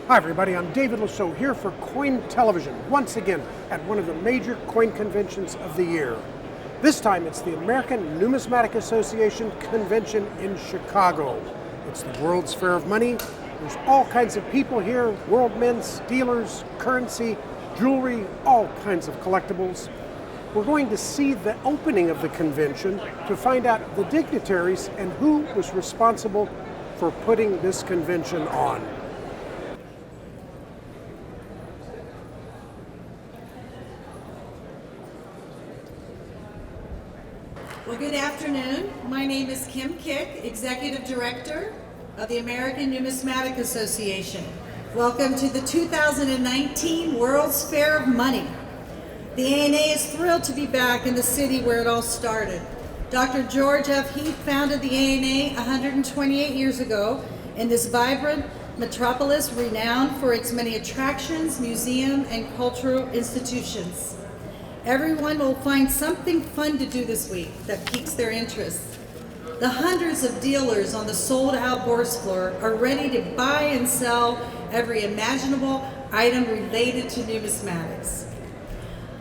Hi everybody, I'm David Lasso here for CoinTelevision, once again at one of the major coin conventions of the year. This time it's the American Numismatic Association convention in Chicago. It's the World's Fair of Money. There's all kinds of people here, world mints, dealers, currency, jewelry, all kinds of collectibles. We're going to see the opening of the convention to find out the dignitaries and who was responsible for putting this convention on. Well, good afternoon. My name is Kiick, Executive Director of the American Numismatic Association. Welcome to the 2019 World's Fair of Money. The ANA is thrilled to be back in the city where it all started. Dr. George F. Heath founded the ANA 128 years ago in this vibrant metropolis renowned for its many attractions, museum, and cultural institutions. Everyone will find something fun to do this week that piques their interest. The hundreds of dealers on the sold-out bourse floor are ready to buy and sell every imaginable item related to numismatics.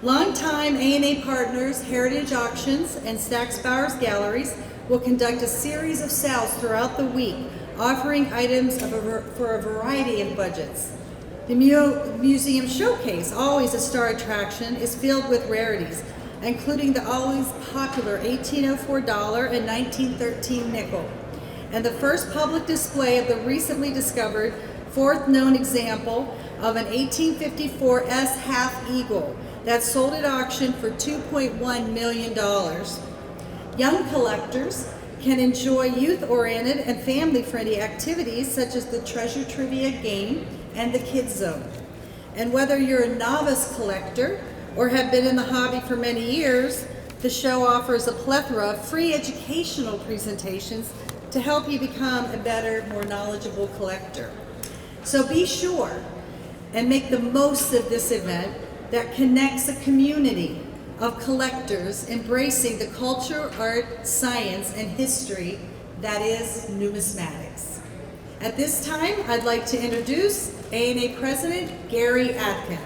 Longtime ANA partners Heritage Auctions and Stack's Bowers Galleries will conduct a series of sales throughout the week, offering items for a variety of budgets. The museum showcase, always a star attraction, is filled with rarities, including the always popular $1804 and 1913 nickel, and the first public display of the recently discovered fourth known example of an 1854 S half eagle that sold at auction for $2.1 million. Young collectors can enjoy youth-oriented and family-friendly activities such as the treasure trivia game and the Kids Zone. And whether you're a novice collector or have been in the hobby for many years, the show offers a plethora of free educational presentations to help you become a better, more knowledgeable collector. So be sure and make the most of this event that connects a community of collectors embracing the culture, art, science, and history that is numismatics. At this time, I'd like to introduce ANA President Gary Adkins.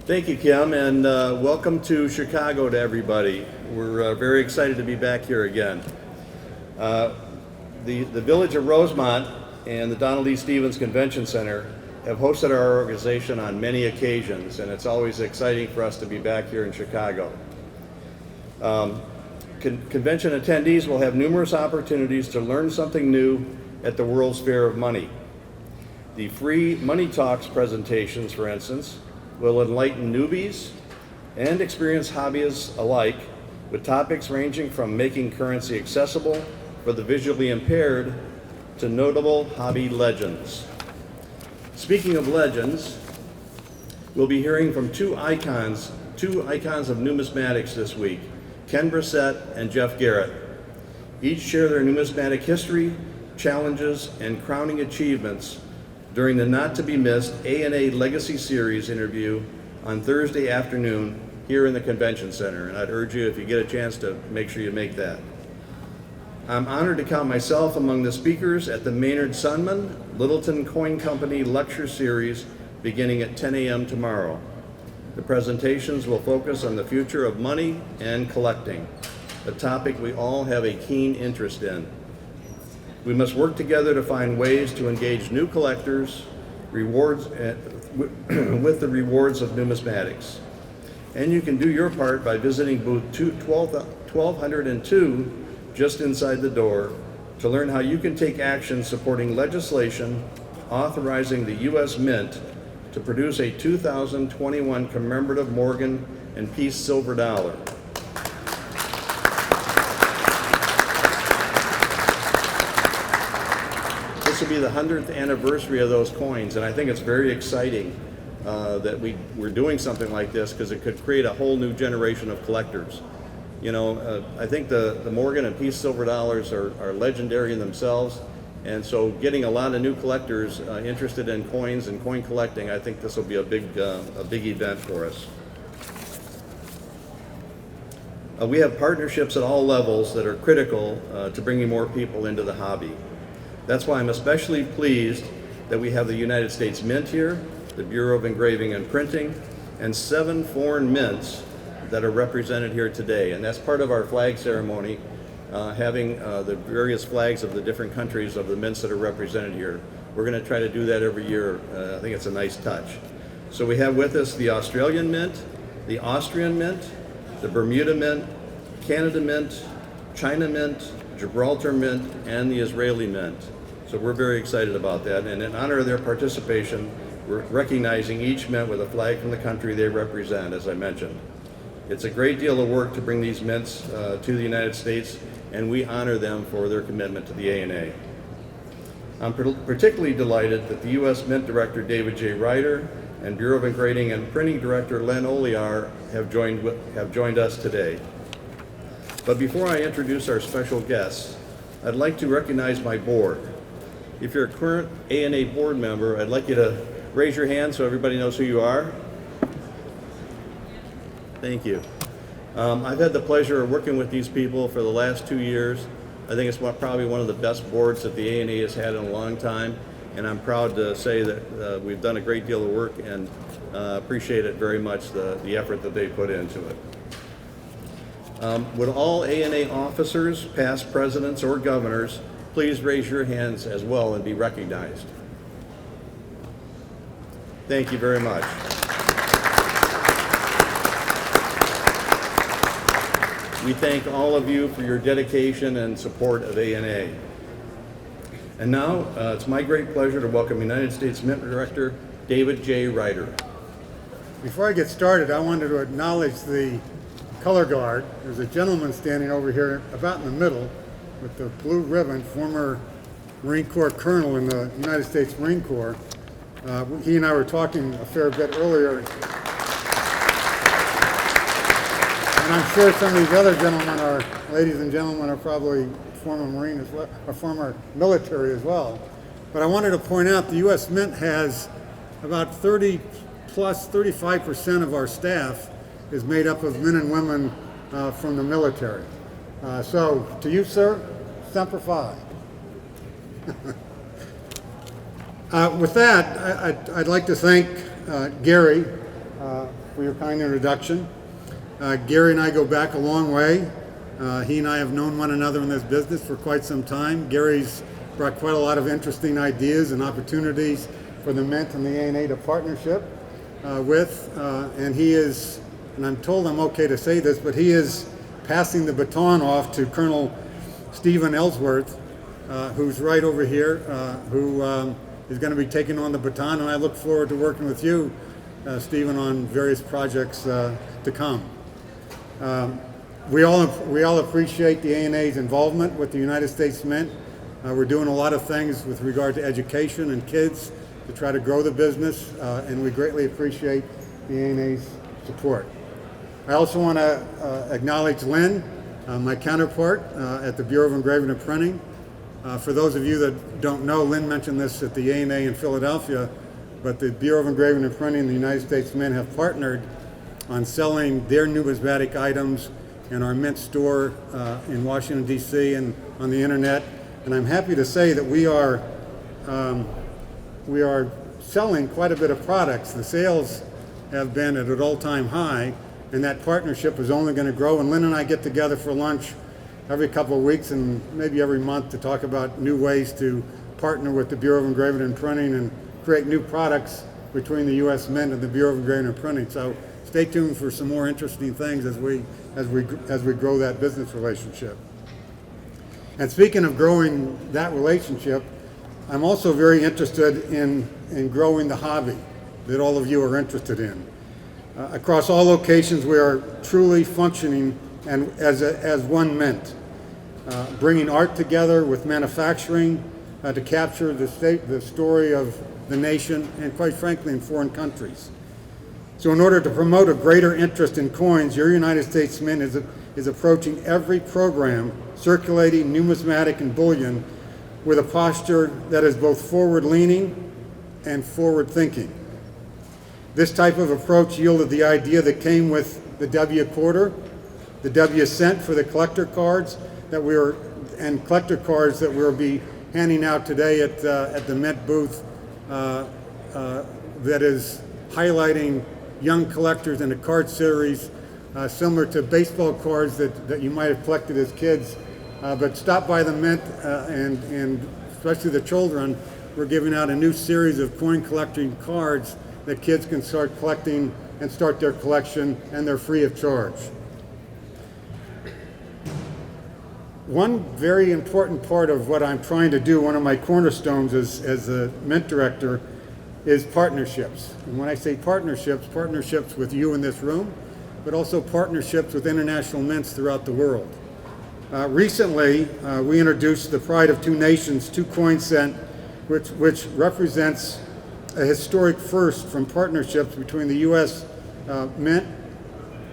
Thank you, Kim, and welcome to Chicago to everybody. We're very excited to be back here again. The Village of Rosemont and the Donald E. Stevens Convention Center have hosted our organization on many occasions, and it's always exciting for us to be back here in Chicago. Convention attendees will have numerous opportunities to learn something new at the World's Fair of Money. The free Money Talks presentations, for instance, will enlighten newbies and experienced hobbyists alike with topics ranging from making currency accessible for the visually impaired to notable hobby legends. Speaking of legends, we'll be hearing from two icons of numismatics this week, Ken Brissett and Jeff Garrett. Each share their numismatic history, challenges, and crowning achievements during the not-to-be-missed ANA Legacy Series interview on Thursday afternoon here in the Convention Center, and I'd urge you, if you get a chance, to make sure you make that. I'm honored to count myself among the speakers at the Maynard Sundman Littleton Coin Company Lecture Series beginning at 10 a.m. tomorrow. The presentations will focus on the future of money and collecting, a topic we all have a keen interest in. We must work together to find ways to engage new collectors with the rewards of numismatics. And you can do your part by visiting booth 1202 just inside the door to learn how you can take action supporting legislation authorizing the U.S. Mint to produce a 2021 commemorative Morgan and Peace silver dollar. This will be the 100th anniversary of those coins, and I think it's very exciting that we're doing something like this, because it could create a whole new generation of collectors. You know, I think the Morgan and Peace silver dollars are legendary in themselves, and so getting a lot of new collectors interested in coins and coin collecting, I think this will be a big event for us. We have partnerships at all levels that are critical to bringing more people into the hobby. That's why I'm especially pleased that we have the United States Mint here, the Bureau of Engraving and Printing, and 7 foreign mints that are represented here today. And that's part of our flag ceremony, having the various flags of the different countries of the mints that are represented here. We're going to try to do that every year. I think it's a nice touch. So we have with us the Australian Mint, the Austrian Mint, the Bermuda Mint, Canada Mint, China Mint, Gibraltar Mint, and the Israeli Mint. So we're very excited about that. And in honor of their participation, we're recognizing each mint with a flag from the country they represent, as I mentioned. It's a great deal of work to bring these mints to the United States, and we honor them for their commitment to the ANA. I'm particularly delighted that the U.S. Mint Director David J. Ryder and Bureau of Engraving and Printing Director Len Olijar have joined us today. But before I introduce our special guests, I'd like to recognize my board. If you're a current ANA board member, I'd like you to raise your hand so everybody knows who you are. Thank you. I've had the pleasure of working with these people for the last 2 years. I think it's probably one of the best boards that the ANA has had in a long time, and I'm proud to say that we've done a great deal of work and appreciate it very much, the effort that they put into it. Would all ANA officers, past presidents or governors, please raise your hands as well and be recognized. Thank you very much. We thank all of you for your dedication and support of ANA. And now, it's my great pleasure to welcome United States Mint Director David J. Ryder. Before I get started, I wanted to acknowledge the color guard. There's a gentleman standing over here about in the middle with the blue ribbon, former Marine Corps colonel in the United States Marine Corps. He and I were talking a fair bit earlier. And I'm sure some of these other gentlemen ladies and gentlemen are probably former Marine as well, or former military as well. But I wanted to point out the U.S. Mint has about 35% of our staff is made up of men and women from the military. So to you, sir, Semper Fi. With that, I'd like to thank Gary for your kind introduction. Gary and I go back a long way. He and I have known one another in this business for quite some time. Gary's brought quite a lot of interesting ideas and opportunities for the Mint and the ANA to partnership with, and he is, and I'm told I'm okay to say this, but he is passing the baton off to Colonel Stephen Ellsworth, who's right over here, who is going to be taking on the baton, and I look forward to working with you, Stephen, on various projects to come. We all appreciate the ANA's involvement with the United States Mint. We're doing a lot of things with regard to education and kids to try to grow the business, and we greatly appreciate the ANA's support. I also want to acknowledge Lynn, my counterpart at the Bureau of Engraving and Printing. For those of you that don't know, Lynn mentioned this at the ANA in Philadelphia, but the Bureau of Engraving and Printing and the United States Mint have partnered on selling their numismatic items in our Mint store in Washington, D.C. and on the internet. And I'm happy to say that we are selling quite a bit of products. The sales have been at an all-time high, and that partnership is only going to grow. And Lynn and I get together for lunch every couple of weeks and maybe every month to talk about new ways to partner with the Bureau of engraving and printing and create new products between the U.S. Mint and the Bureau of Engraving and Printing. So stay tuned for some more interesting things as we grow that business relationship. And speaking of growing that relationship, I'm also very interested in growing the hobby that all of you are interested in. Across all locations, we are truly functioning and as one Mint, bringing art together with manufacturing to capture the story of the nation and, quite frankly, in foreign countries. So in order to promote a greater interest in coins, your United States Mint is approaching every program circulating numismatic and bullion with a posture that is both forward-leaning and forward-thinking. This type of approach yielded the idea that came with the W quarter, the W cent for the collector cards that we'll be handing out today at the Mint booth that is highlighting young collectors in a card series similar to baseball cards that you might have collected as kids. But stop by the Mint and especially the children. We're giving out a new series of coin collecting cards that kids can start collecting and start their collection, and they're free of charge. One very important part of what I'm trying to do, one of my cornerstones as a Mint director, is partnerships. And when I say partnerships, partnerships with you in this room, but also partnerships with international mints throughout the world. Recently, we introduced the Pride of Two Nations 2 coin cent, which represents a historic first from partnerships between the U.S. Mint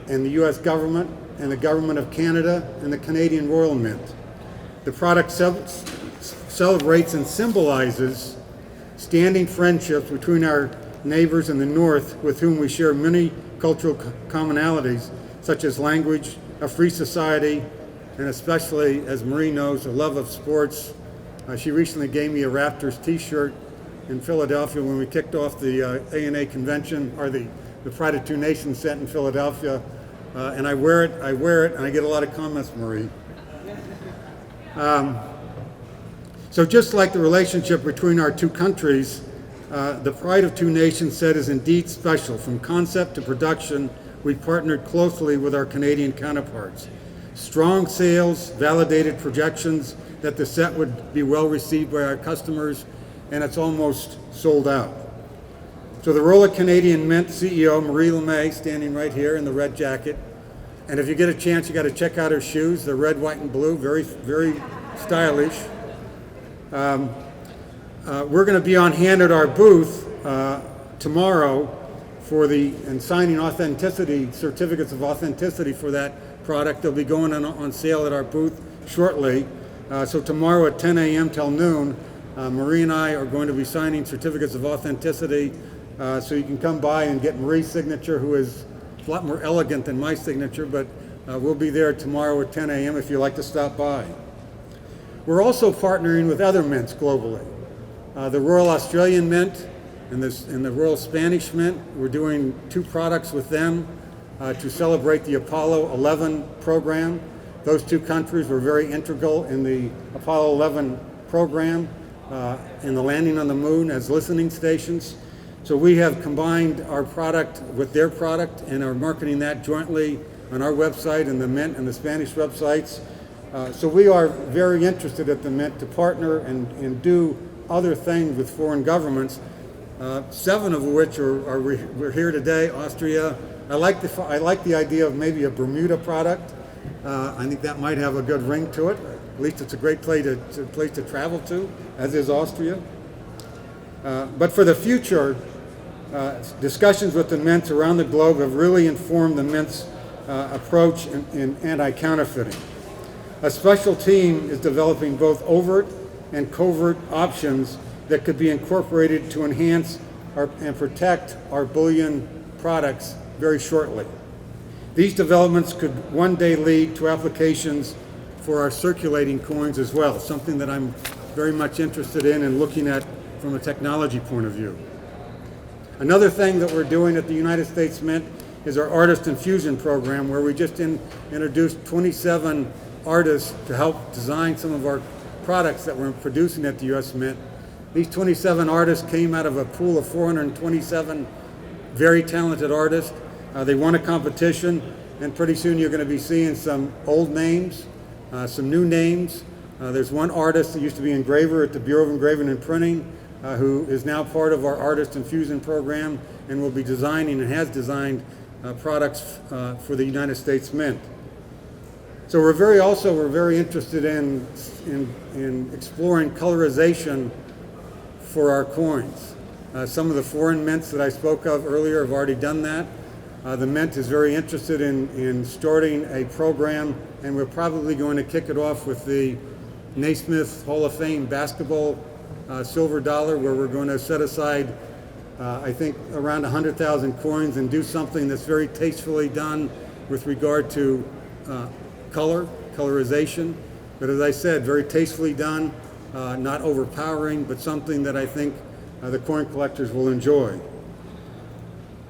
and the U.S. government and the government of Canada and the Canadian Royal Mint. The product celebrates and symbolizes standing friendships between our neighbors in the North with whom we share many cultural commonalities, such as language, a free society, and especially, as Marie knows, a love of sports. She recently gave me a Raptors t-shirt in Philadelphia when we kicked off the ANA convention, or the Pride of Two Nations cent in Philadelphia. And I wear it, and I get a lot of comments, Marie. So just like the relationship between our two countries, the Pride of Two Nations set is indeed special. From concept to production, we partnered closely with our Canadian counterparts. Strong sales, validated projections that the set would be well received by our customers, and it's almost sold out. So the Royal Canadian Mint CEO, Marie LeMay, standing right here in the red jacket. And if you get a chance, you got to check out her shoes. They're red, white, and blue, very, very stylish. We're going to be on hand at our booth tomorrow and signing authenticity, certificates of authenticity for that product. They'll be going on sale at our booth shortly. So tomorrow at 10 a.m. till noon, Marie and I are going to be signing certificates of authenticity, so you can come by and get Marie's signature, who is a lot more elegant than my signature, but we'll be there tomorrow at 10 a.m. if you'd like to stop by. We're also partnering with other mints globally. The Royal Australian Mint and the Royal Spanish Mint. We're doing 2 products with them to celebrate the Apollo 11 program. Those 2 countries were very integral in the Apollo 11 program in the landing on the moon as listening stations. So we have combined our product with their product and are marketing that jointly on our website and the Mint and the Spanish websites. So we are very interested at the Mint to partner and do other things with foreign governments, 7 of which we're here today. Austria. I like the idea of maybe a Bermuda product. I think that might have a good ring to it. At least it's a great place to travel to, as is Austria. But for the future, discussions with the mints around the globe have really informed the mint's approach in anti-counterfeiting. A special team is developing both overt and covert options that could be incorporated to enhance and protect our bullion products very shortly. These developments could one day lead to applications for our circulating coins as well, something that I'm very much interested in and looking at from a technology point of view. Another thing that we're doing at the United States Mint is our Artist Infusion program, where we just introduced 27 artists to help design some of our products that we're producing at the U.S. Mint. These 27 artists came out of a pool of 427 very talented artists. They won a competition, and pretty soon you're going to be seeing some old names, some new names. There's one artist that used to be engraver at the Bureau of Engraving and Printing, who is now part of our Artist Infusion program and will be designing and has designed products for the United States Mint. So we're very interested in exploring colorization for our coins. Some of the foreign mints that I spoke of earlier have already done that. The Mint is very interested in starting a program, and we're probably going to kick it off with the Naismith Hall of Fame basketball silver dollar, where we're going to set aside, I think, around 100,000 coins and do something that's very tastefully done with regard to colorization, but as I said, very tastefully done, not overpowering, but something that I think the coin collectors will enjoy.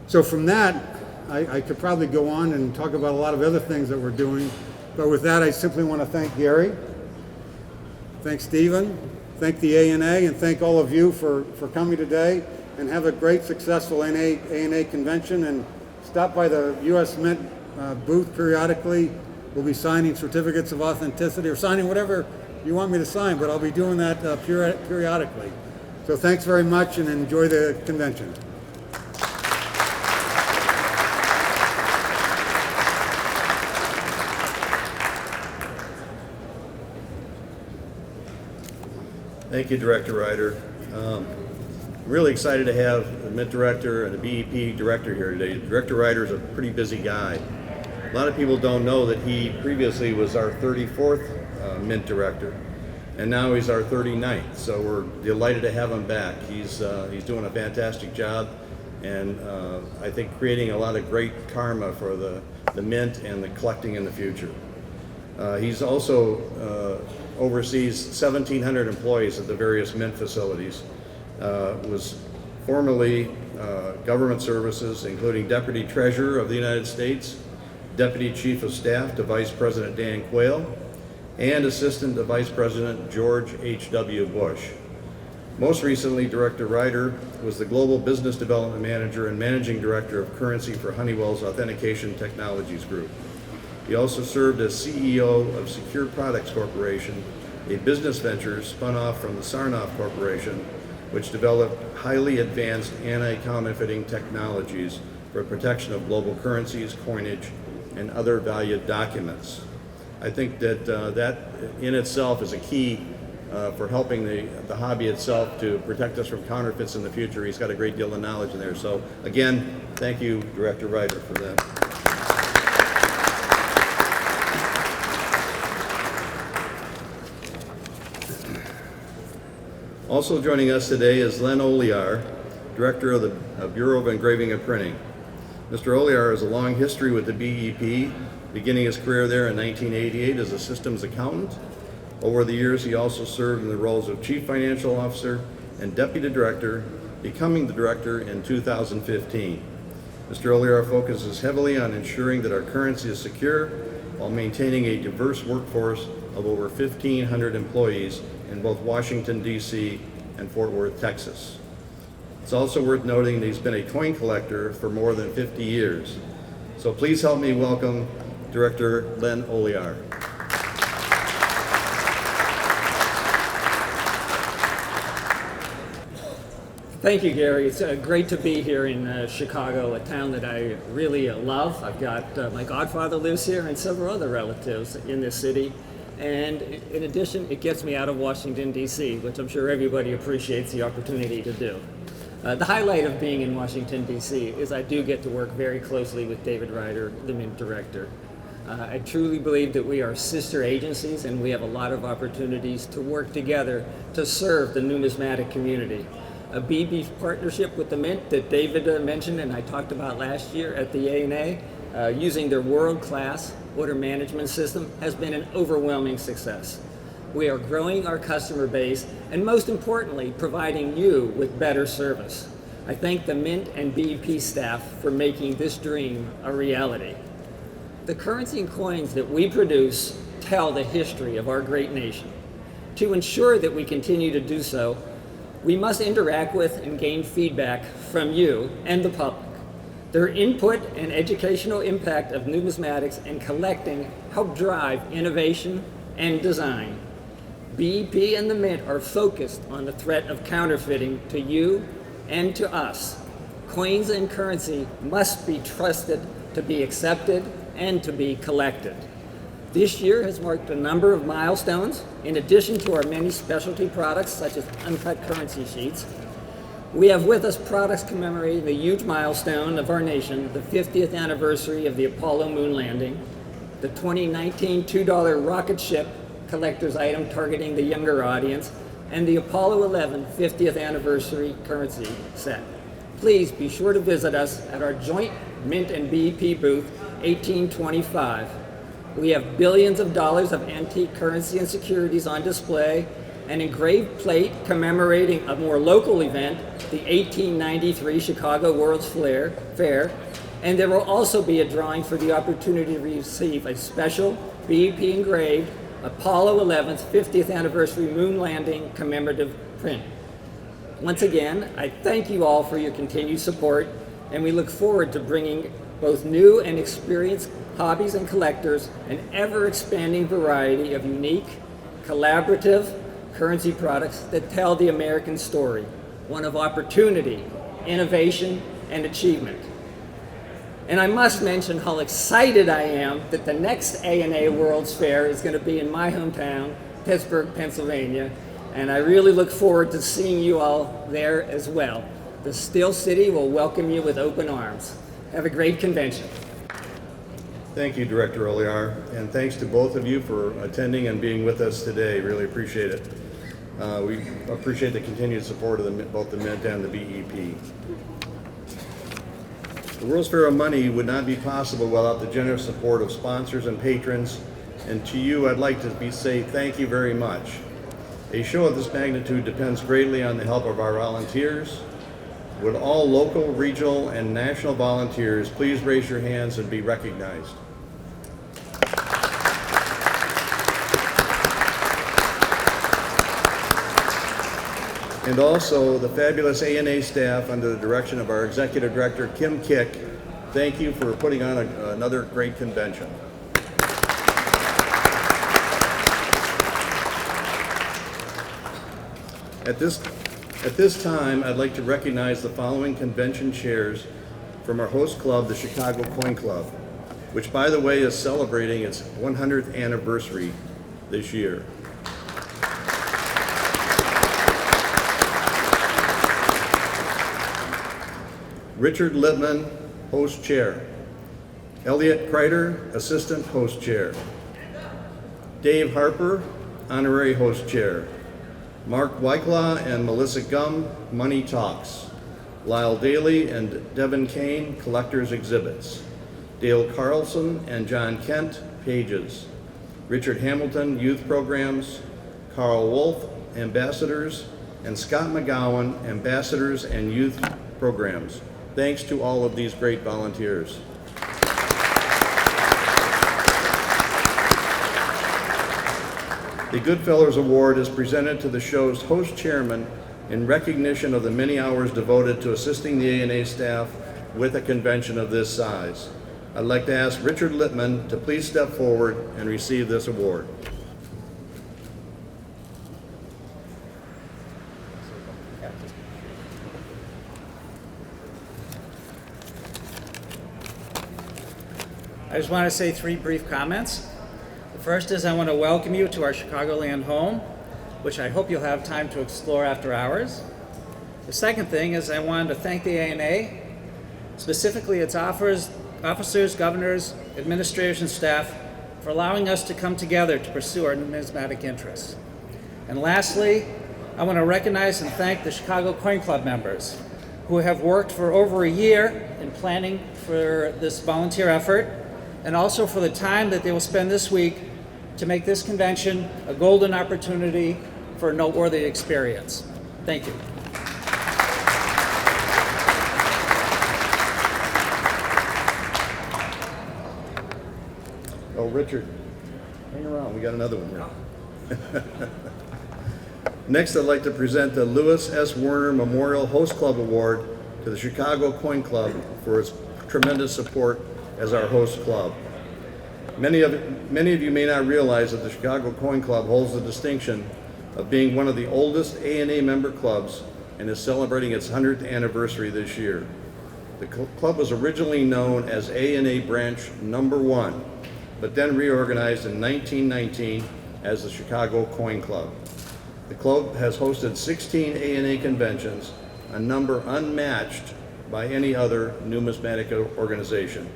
So from that, I could probably go on and talk about a lot of other things that we're doing, but with that, I simply want to thank Gary, thank Stephen, thank the ANA, and thank all of you for coming today, and have a great, successful ANA convention, and stop by the U.S. Mint booth periodically. We'll be signing certificates of authenticity, or signing whatever you want me to sign, but I'll be doing that periodically. So thanks very much, and enjoy the convention. Thank you, Director Ryder. I'm really excited to have the Mint Director and the BEP Director here today. Director Ryder is a pretty busy guy. A lot of people don't know that he previously was our 34th Mint Director, and now he's our 39th, so we're delighted to have him back. He's doing a fantastic job, and I think creating a lot of great karma for the Mint and the collecting in the future. He's also oversees 1,700 employees at the various Mint facilities. Was formerly government services, including Deputy Treasurer of the United States, Deputy Chief of Staff to Vice President Dan Quayle, and Assistant to Vice President George H.W. Bush. Most recently, Director Ryder was the Global Business Development Manager and Managing Director of Currency for Honeywell's Authentication Technologies Group. He also served as CEO of Secure Products Corporation, a business venture spun off from the Sarnoff Corporation, which developed highly advanced anti-counterfeiting technologies for protection of global currencies, coinage, and other valued documents. I think that that in itself is a key for helping the hobby itself to protect us from counterfeits in the future. He's got a great deal of knowledge in there. So again, thank you, Director Ryder, for that. Also joining us today is Len Olijar, Director of the Bureau of Engraving and Printing. Mr. Olijar has a long history with the BEP, beginning his career there in 1988 as a systems accountant. Over the years, he also served in the roles of Chief Financial Officer and Deputy Director, becoming the Director in 2015. Mr. Olijar focuses heavily on ensuring that our currency is secure while maintaining a diverse workforce of over 1,500 employees in both Washington, D.C. and Fort Worth, Texas. It's also worth noting that he's been a coin collector for more than 50 years. So please help me welcome Director Len Olijar. Thank you, Gary. It's great to be here in Chicago, a town that I really love. I've got my godfather lives here and several other relatives in this city. And in addition, it gets me out of Washington, D.C., which I'm sure everybody appreciates the opportunity to do. The highlight of being in Washington, D.C. is I do get to work very closely with David Ryder, the Mint Director. I truly believe that we are sister agencies and we have a lot of opportunities to work together to serve the numismatic community. A BB partnership with the Mint that David mentioned and I talked about last year at the ANA, using their world-class order management system has been an overwhelming success. We are growing our customer base and most importantly, providing you with better service. I thank the Mint and BEP staff for making this dream a reality. The currency and coins that we produce tell the history of our great nation. To ensure that we continue to do so, we must interact with and gain feedback from you and the public. Their input and educational impact of numismatics and collecting help drive innovation and design. BEP and the Mint are focused on the threat of counterfeiting to you and to us. Coins and currency must be trusted to be accepted and to be collected. This year has marked a number of milestones. In addition to our many specialty products, such as uncut currency sheets, we have with us products commemorating the huge milestone of our nation, the 50th anniversary of the Apollo moon landing, the 2019 $2 rocket ship collector's item targeting the younger audience, and the Apollo 11 50th anniversary currency set. Please be sure to visit us at our joint Mint and BEP booth 1825. We have billions of dollars of antique currency and securities on display, an engraved plate commemorating a more local event, the 1893 Chicago World's Fair, and there will also be a drawing for the opportunity to receive a special BEP engraved Apollo 11's 50th anniversary moon landing commemorative print. Once again, I thank you all for your continued support, and we look forward to bringing both new and experienced hobbies and collectors an ever-expanding variety of unique, collaborative currency products that tell the American story, one of opportunity, innovation, and achievement. And I must mention how excited I am that the next A&A World's Fair is going to be in my hometown, Pittsburgh, Pennsylvania, and I really look forward to seeing you all there as well. The Steel City will welcome you with open arms. Have a great convention. Thank you, Director Olijar, and thanks to both of you for attending and being with us today. Really appreciate it. We appreciate the continued support of both the Mint and the BEP. The World's Fair of Money would not be possible without the generous support of sponsors and patrons, and to you I'd like to say thank you very much. A show of this magnitude depends greatly on the help of our volunteers. Would all local, regional, and national volunteers please raise your hands and be recognized. And also the fabulous A&A staff under the direction of our Executive Director, Kiick. Thank you for putting on another great convention. At this time, I'd like to recognize the following convention chairs from our host club, the Chicago Coin Club, which, by the way, is celebrating its 100th anniversary this year. Richard Littman, host chair. Elliot Ryder, assistant host chair. Dave Harper, honorary host chair. Mark Wyclaw and Melissa Gum, Money Talks. Lyle Daly and Devin Kane, Collectors Exhibits. Dale Carlson and John Kent, Pages. Richard Hamilton, Youth Programs. Carl Wolf, Ambassadors. And Scott McGowan, Ambassadors and Youth Programs. Thanks to all of these great volunteers. The Goodfellows Award is presented to the show's host chairman in recognition of the many hours devoted to assisting the A&A staff with a convention of this size. I'd like to ask Richard Littman to please step forward and receive this award. I just want to say three brief comments. The first is I want to welcome you to our Chicagoland home, which I hope you'll have time to explore after hours. The second thing is I wanted to thank the A&A, specifically its officers, governors, administration staff, for allowing us to come together to pursue our numismatic interests. And lastly, I want to recognize and thank the Chicago Coin Club members who have worked for over a year in planning for this volunteer effort, and also for the time that they will spend this week to make this convention a golden opportunity for a noteworthy experience. Thank you. Oh, Richard, hang around, we got another one here. Next, I'd like to present the Lewis S. Werner Memorial Host Club Award to the Chicago Coin Club for its tremendous support as our host club. Many of you may not realize that the Chicago Coin Club holds the distinction of being one of the oldest A&A member clubs and is celebrating its 100th anniversary this year. The club was originally known as A&A Branch Number 1, but then reorganized in 1919 as the Chicago Coin Club. The club has hosted 16 A&A conventions, a number unmatched by any other numismatic organization,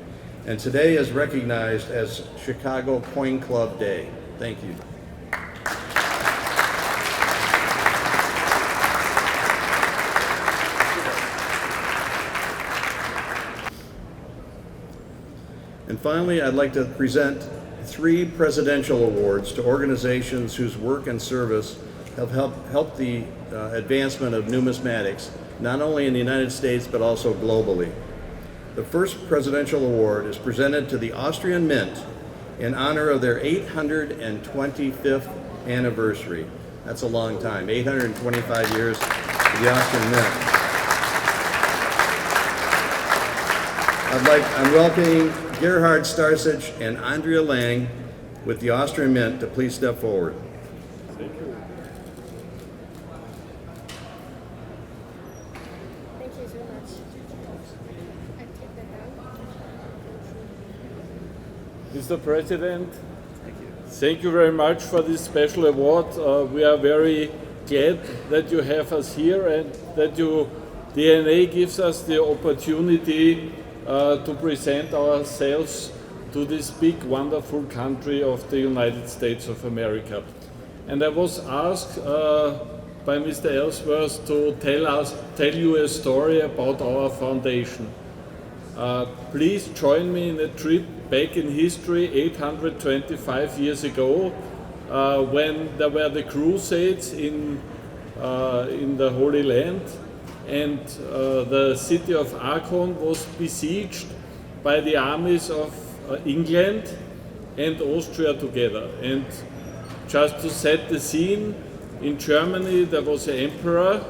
and today is recognized as Chicago Coin Club Day. Thank you. And finally, I'd like to present 3 presidential awards to organizations whose work and service have helped the advancement of numismatics, not only in the United States but also globally. The first presidential award is presented to the Austrian Mint in honor of their 825th anniversary. That's a long time, 825 years to the Austrian Mint. I'm welcoming Gerhard, Starsich, and Andrea Lang with the Austrian Mint to please step forward. Thank you. Thank you so much. I take that down. Mr. President, thank you very much for this special award. We are very glad that you have us here and that DNA gives us the opportunity to present ourselves to this big, wonderful country of the United States of America. And I was asked by Mr. Ellsworth to tell you a story about our foundation. Please join me in a trip back in history 825 years ago when there were the Crusades in the Holy Land, and the city of Aachen was besieged by the armies of England and Austria together. And just to set the scene, in Germany there was an emperor.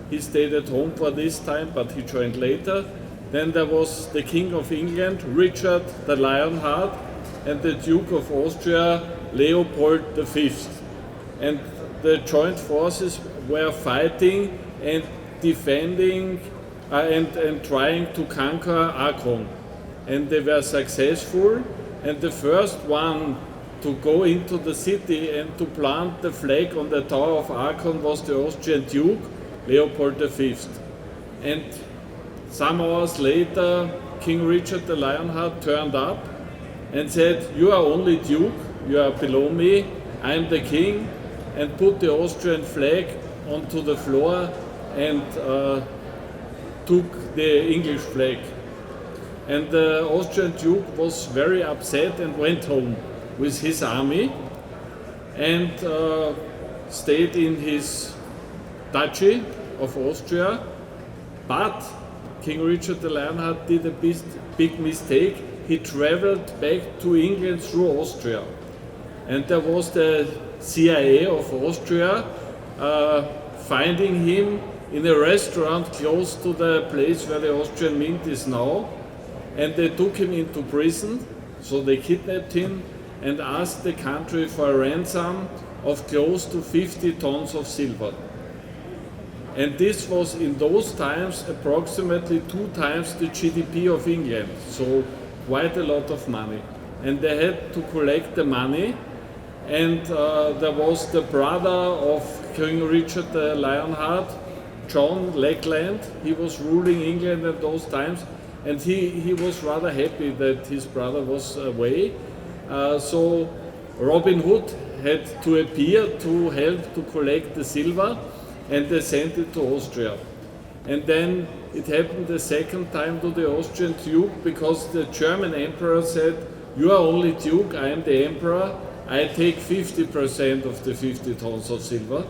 He stayed at home for this time, but he joined later. Then there was the King of England, Richard the Lionheart, and the Duke of Austria, Leopold V. And the joint forces were fighting and defending and trying to conquer Aachen. And they were successful, and the first one to go into the city and to plant the flag on the Tower of Aachen was the Austrian Duke, Leopold V. And some hours later, King Richard the Lionheart turned up and said, "You are only Duke, you are below me, I am the king," and put the Austrian flag onto the floor and took the English flag. And the Austrian Duke was very upset and went home with his army and stayed in his duchy of Austria. But King Richard the Lionheart did a big mistake. He traveled back to England through Austria. And there was the CIA of Austria finding him in a restaurant close to the place where the Austrian Mint is now. And they took him into prison, so they kidnapped him and asked the country for a ransom of close to 50 tons of silver. And this was in those times approximately 2 times the GDP of England, so quite a lot of money. And they had to collect the money, and there was the brother of King Richard the Lionheart, John Lackland. He was ruling England at those times, and he was rather happy that his brother was away. So Robin Hood had to appear to help to collect the silver, and they sent it to Austria. And then it happened the second time to the Austrian Duke, because the German emperor said, "You are only Duke, I am the emperor, I take 50% of the 50 tons of silver,"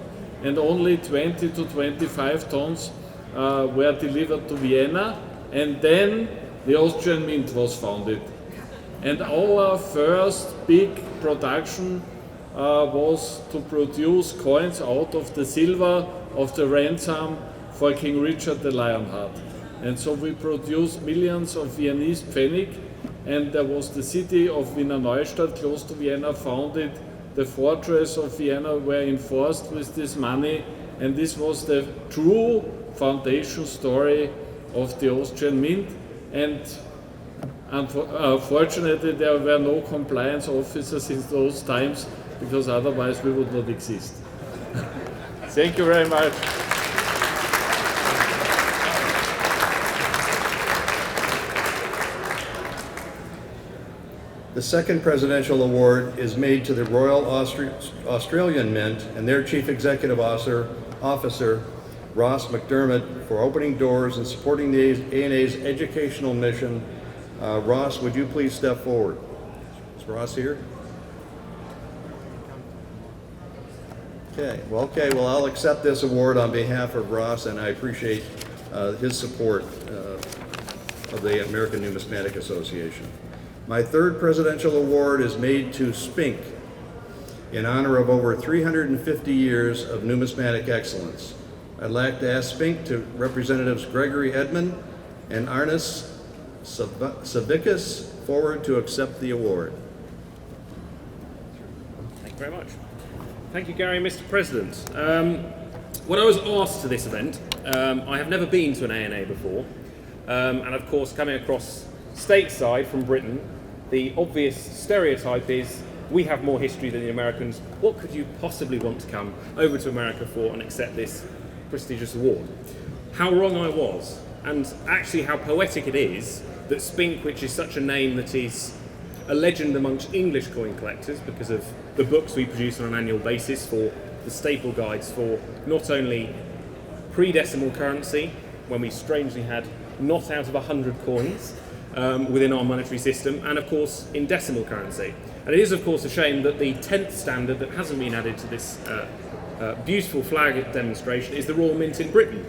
and only 20 to 25 tons were delivered to Vienna, and then the Austrian Mint was founded. And our first big production was to produce coins out of the silver of the ransom for King Richard the Lionheart. And so we produced millions of Viennese pfennig, and there was the city of Wiener Neustadt close to Vienna founded. The fortress of Vienna were enforced with this money, and this was the true foundation story of the Austrian Mint. And unfortunately, there were no compliance officers in those times, because otherwise we would not exist. Thank you very much. The second presidential award is made to the Royal Australian Mint and their Chief Executive Officer, Ross McDermott, for opening doors and supporting the ANA's educational mission. Ross, would you please step forward? Is Ross here? Well, I'll accept this award on behalf of Ross, and I appreciate his support of the American Numismatic Association. My third presidential award is made to Spink in honor of over 350 years of numismatic excellence. I'd like to ask Spink to Representatives Gregory, Edmund, and Arnis Savickas forward to accept the award. Thank you very much. Thank you, Gary, Mr. President. When I was asked to this event, I have never been to an ANA before, and of course, coming across stateside from Britain, the obvious stereotype is we have more history than the Americans. What could you possibly want to come over to America for and accept this prestigious award? How wrong I was, and actually how poetic it is that Spink, which is such a name that is a legend amongst English coin collectors because of the books we produce on an annual basis for the staple guides for not only pre-decimal currency, when we strangely had not out of 100 coins within our monetary system, and of course in decimal currency. And it is of course a shame that the 10th standard that hasn't been added to this beautiful flag demonstration is the Royal Mint in Britain.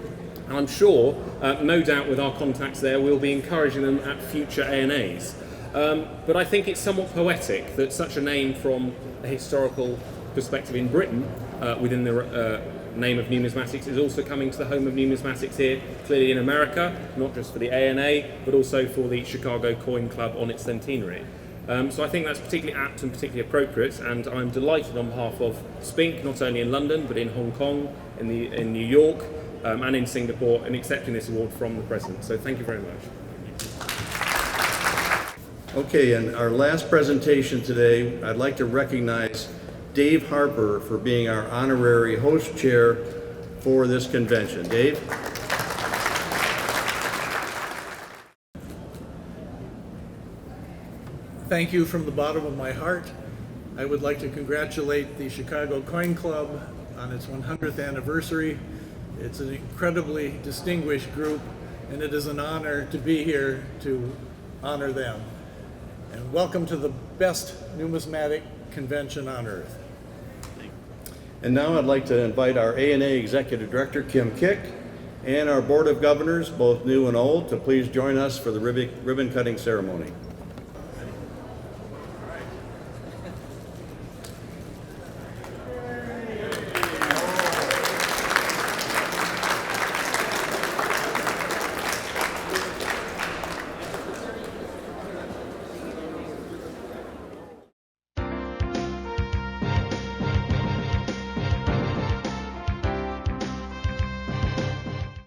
And I'm sure, no doubt with our contacts there, we'll be encouraging them at future ANAs. But I think it's somewhat poetic that such a name from a historical perspective in Britain, within the name of numismatics, is also coming to the home of numismatics here, clearly in America, not just for the ANA, but also for the Chicago Coin Club on its centenary. So I think that's particularly apt and particularly appropriate, and I'm delighted on behalf of Spink, not only in London, but in Hong Kong, in New York, and in Singapore, in accepting this award from the President. So thank you very much. Okay, and our last presentation today, I'd like to recognize Dave Harper for being our honorary host chair for this convention. Dave? Thank you from the bottom of my heart. I would like to congratulate the Chicago Coin Club on its 100th anniversary. It's an incredibly distinguished group, and it is an honor to be here to honor them. And welcome to the best numismatic convention on earth. And now I'd like to invite our ANA Executive Director, Kiick, and our Board of Governors, both new and old, to please join us for the ribbon cutting ceremony.